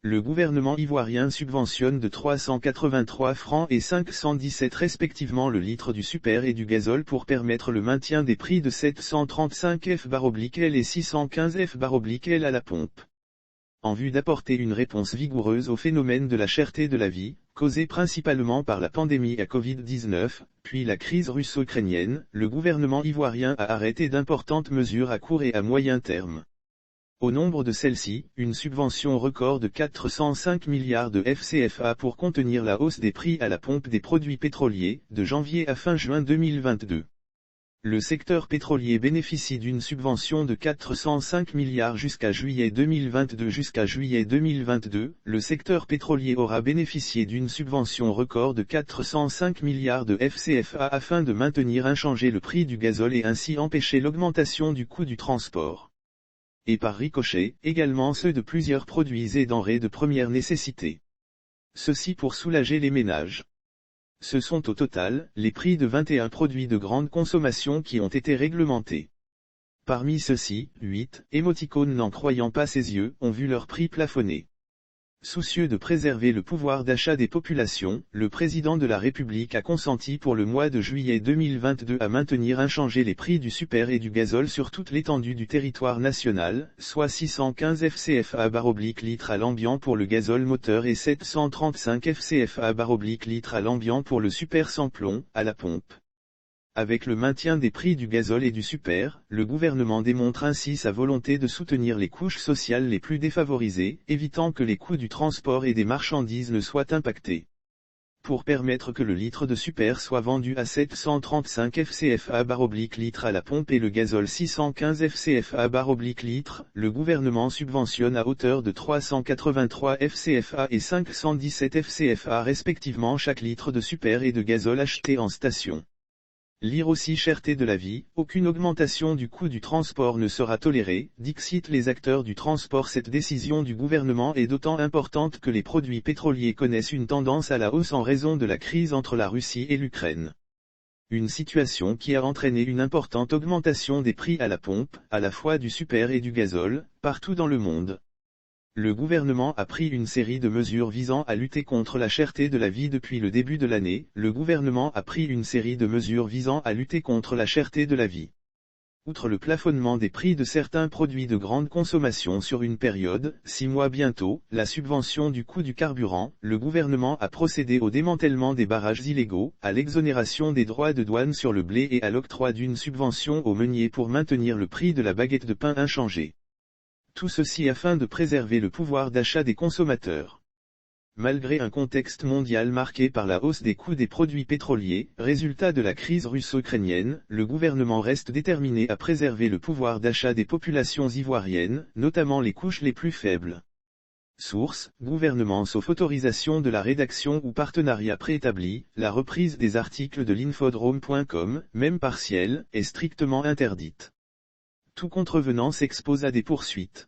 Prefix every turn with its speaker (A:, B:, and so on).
A: Le gouvernement ivoirien subventionne de 383 francs et 517 respectivement le litre du super et du gazole pour permettre le maintien des prix de 735 F/L et 615 F/L à la pompe. En vue d'apporter une réponse vigoureuse au phénomène de la cherté de la vie, causé principalement par la pandémie à Covid-19, puis la crise russo-ukrainienne, le gouvernement ivoirien a arrêté d'importantes mesures à court et à moyen terme. Au nombre de celles-ci, une subvention record de 405 milliards de FCFA pour contenir la hausse des prix à la pompe des produits pétroliers, de janvier à fin juin 2022. Le secteur pétrolier bénéficie d'une subvention de 405 milliards jusqu'à juillet 2022. Jusqu'à juillet 2022, le secteur pétrolier aura bénéficié d'une subvention record de 405 milliards de FCFA afin de maintenir inchangé le prix du gazole et ainsi empêcher l'augmentation du coût du transport. Et par ricochet, également ceux de plusieurs produits et denrées de première nécessité. Ceci pour soulager les ménages. Ce sont au total, les prix de 21 produits de grande consommation qui ont été réglementés. Parmi ceux-ci, 8, émoticônes n'en croyant pas ses yeux, ont vu leur prix plafonner. Soucieux de préserver le pouvoir d'achat des populations, le président de la République a consenti pour le mois de juillet 2022 à maintenir inchangés les prix du super et du gazole sur toute l'étendue du territoire national, soit 615 FCFA/litre à l'ambiant pour le gazole moteur et 735 FCFA/litre à l'ambiant pour le super sans plomb, à la pompe. Avec le maintien des prix du gazole et du super, le gouvernement démontre ainsi sa volonté de soutenir les couches sociales les plus défavorisées, évitant que les coûts du transport et des marchandises ne soient impactés. Pour permettre que le litre de super soit vendu à 735 FCFA/litre à la pompe et le gazole 615 FCFA/litre, le gouvernement subventionne à hauteur de 383 FCFA et 517 FCFA respectivement chaque litre de super et de gazole acheté en station. Lire aussi cherté de la vie, aucune augmentation du coût du transport ne sera tolérée, dixit les acteurs du transport. Cette décision du gouvernement est d'autant importante que les produits pétroliers connaissent une tendance à la hausse en raison de la crise entre la Russie et l'Ukraine. Une situation qui a entraîné une importante augmentation des prix à la pompe, à la fois du super et du gazole, partout dans le monde. Le gouvernement a pris une série de mesures visant à lutter contre la cherté de la vie depuis le début de l'année. Outre le plafonnement des prix de certains produits de grande consommation sur une période, 6 mois bientôt, la subvention du coût du carburant, le gouvernement a procédé au démantèlement des barrages illégaux, à l'exonération des droits de douane sur le blé et à l'octroi d'une subvention aux meuniers pour maintenir le prix de la baguette de pain inchangé. Tout ceci afin de préserver le pouvoir d'achat des consommateurs. Malgré un contexte mondial marqué par la hausse des coûts des produits pétroliers, résultat de la crise russo-ukrainienne, le gouvernement reste déterminé à préserver le pouvoir d'achat des populations ivoiriennes, notamment les couches les plus faibles. Source, gouvernement sauf autorisation de la rédaction ou partenariat préétabli, la reprise des articles de l'infodrome.com, même partielle, est strictement interdite. Tout contrevenant s'expose à des poursuites.